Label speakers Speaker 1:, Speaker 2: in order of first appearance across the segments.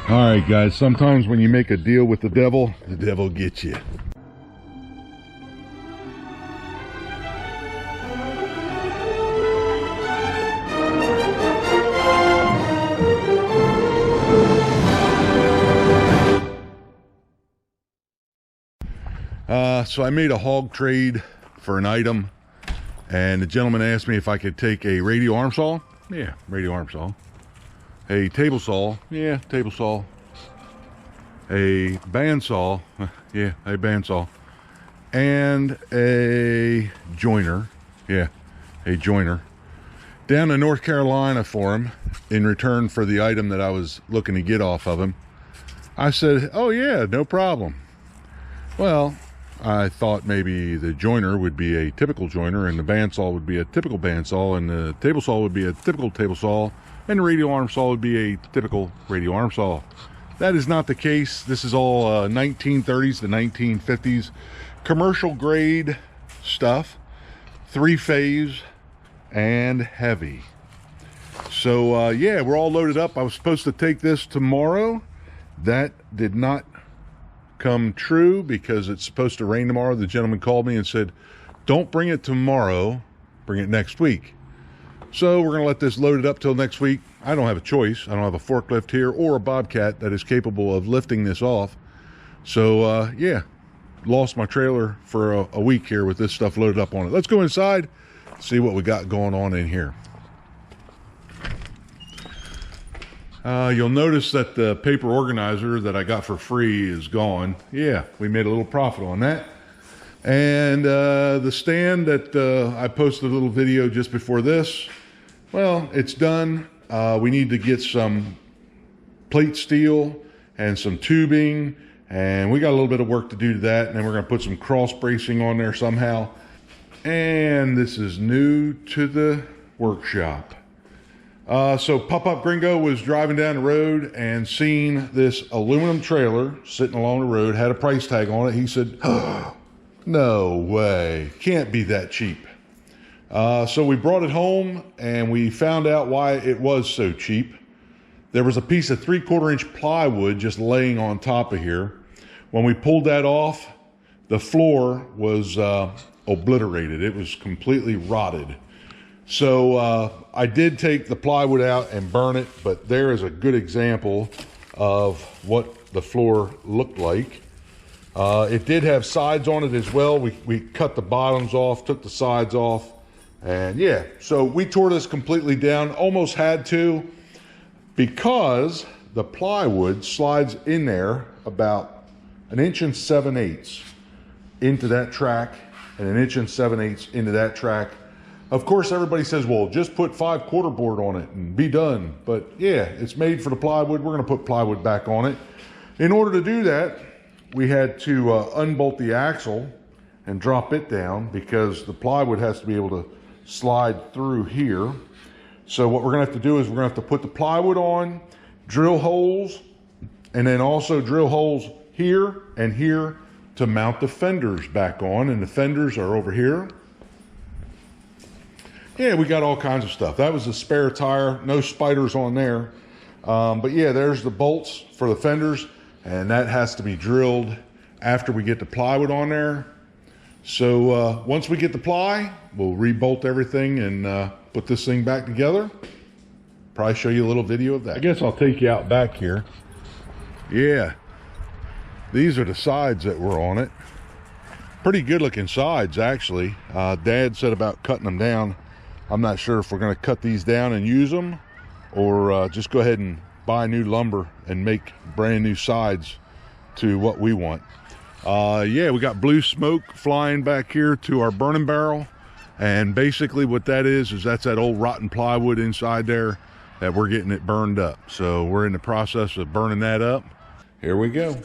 Speaker 1: All right, guys, sometimes when you make a deal with the devil gets you. So I made a hog trade for an item, and the gentleman asked me if I could take a radio arm saw. Yeah, radio arm saw. A table saw. Yeah, table saw. A bandsaw. Yeah, a bandsaw. And a joiner. Yeah, a joiner. Down to North Carolina for him in return for the item that I was looking to get off of him. I said, oh yeah, no problem. Well, I thought maybe the joiner would be a typical joiner, and the bandsaw would be a typical bandsaw, and the table saw would be a typical table saw, and the radio arm saw would be a typical radio arm saw. That is not the case. This is all 1930s to 1950s commercial grade stuff, 3-phase and heavy. So yeah, we're all loaded up. I was supposed to take this tomorrow. That did not come true because it's supposed to rain tomorrow. The gentleman called me and said, don't bring it tomorrow, bring it next week. So we're going to let this loaded up till next week. I don't have a choice. I don't have a forklift here or a bobcat that is capable of lifting this off. So yeah, lost my trailer for a week here with this stuff loaded up on it. Let's go inside, see what we got going on in here. You'll notice that the paper organizer that I got for free is gone. Yeah, we made a little profit on that. And the stand that I posted a little video just before this, well, it's done. We need to get some plate steel and some tubing, and we got a little bit of work to do to that, and then we're going to put some cross bracing on there somehow. And this is new to the workshop. So Pop-Up Gringo was driving down the road and seen this aluminum trailer sitting along the road, had a price tag on it. He said, oh, no way, can't be that cheap. So we brought it home and we found out why it was so cheap. There was a piece of 3/4 inch plywood just laying on top of here. When we pulled that off, the floor was obliterated. It was completely rotted. So I did take the plywood out and burn it, but there is a good example of what the floor looked like. It did have sides on it as well. We cut the bottoms off, took the sides off, and yeah, so we tore this completely down, almost had to, because the plywood slides in there about 1 7/8 inches into that track and 1 7/8 inches into that track. Of course, everybody says, well, just put 5/4 board on it and be done. But yeah, it's made for the plywood. We're going to put plywood back on it. In order to do that, we had to unbolt the axle and drop it down because the plywood has to be able to slide through here. So what we're going to have to do is we're going to have to put the plywood on, drill holes, and then also drill holes here and here to mount the fenders back on. And the fenders are over here. Yeah, we got all kinds of stuff. That was a spare tire, no spiders on there. But yeah, there's the bolts for the fenders, and that has to be drilled after we get the plywood on there. So once we get the ply, we'll re-bolt everything and put this thing back together. Probably show you a little video of that. I guess I'll take you out back here. Yeah, these are the sides that were on it. Pretty good looking sides, actually. Dad said about cutting them down. I'm not sure if we're going to cut these down and use them or just go ahead and buy new lumber and make brand new sides to what we want. Yeah, we got blue smoke flying back here to our burning barrel, and basically what that is that's that old rotten plywood inside there that we're getting it burned up. So we're in the process of burning that up. Here we go.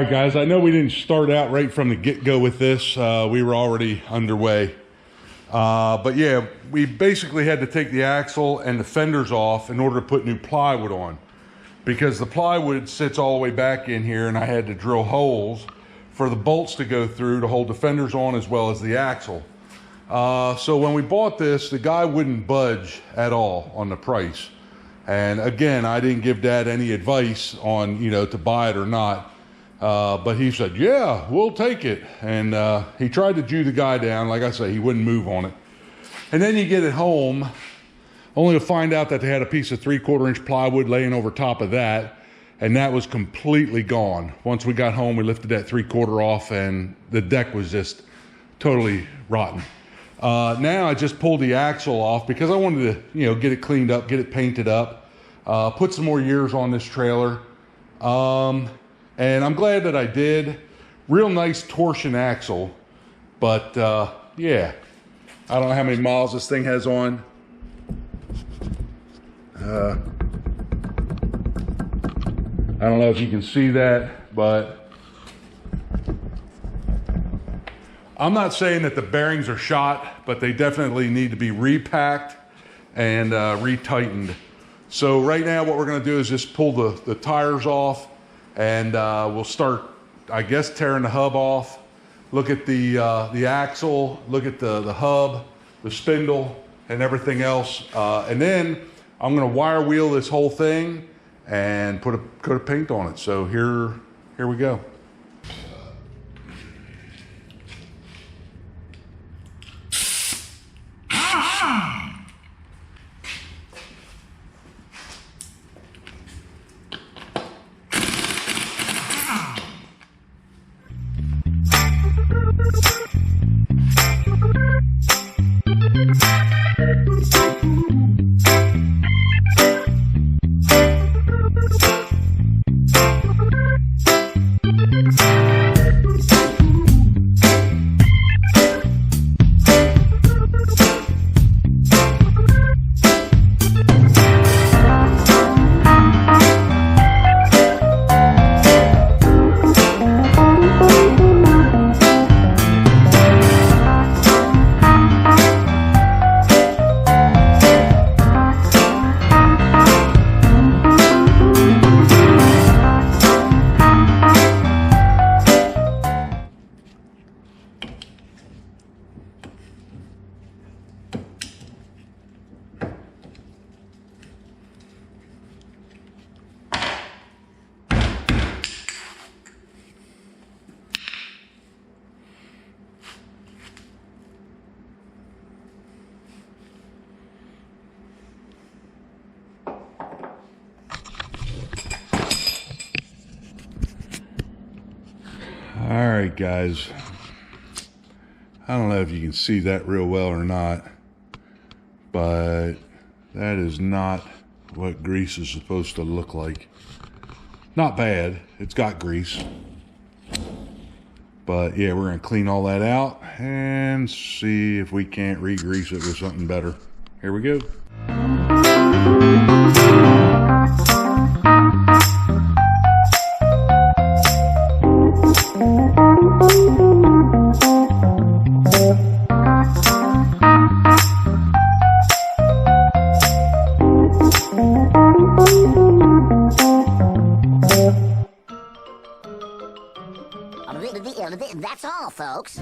Speaker 1: right, guys, I know we didn't start out right from the get-go with this. We were already underway. But yeah, we basically had to take the axle and the fenders off in order to put new plywood on, because the plywood sits all the way back in here, and I had to drill holes for the bolts to go through to hold the fenders on as well as the axle. So when we bought this, the guy wouldn't budge at all on the price. And again, I didn't give Dad any advice on, you know, to buy it or not. But he said, yeah, we'll take it. And he tried to Jew the guy down. Like I say, he wouldn't move on it. And then you get it home, only to find out that they had a piece of 3/4 inch plywood laying over top of that. And that was completely gone. Once we got home, we lifted that 3/4 off, and the deck was just totally rotten. Now I just pulled the axle off because I wanted to, you know, get it cleaned up, get it painted up, put some more years on this trailer. And I'm glad that I did. Real nice torsion axle, but yeah, I don't know how many miles this thing has on. I don't know if you can see that, but I'm not saying that the bearings are shot, but they definitely need to be repacked and retightened. So right now what we're gonna do is just pull the tires off, and we'll start, I guess, tearing the hub off. Look at the axle, look at the hub, the spindle, and everything else. And then I'm gonna wire wheel this whole thing and put a coat of paint on it. So here we go. All right, guys, I don't know if you can see that real well or not, but that is not what grease is supposed to look like. Not bad, it's got grease, but yeah, we're gonna clean all that out and see if we can't re-grease it with something better. Here we go.
Speaker 2: That's all, folks.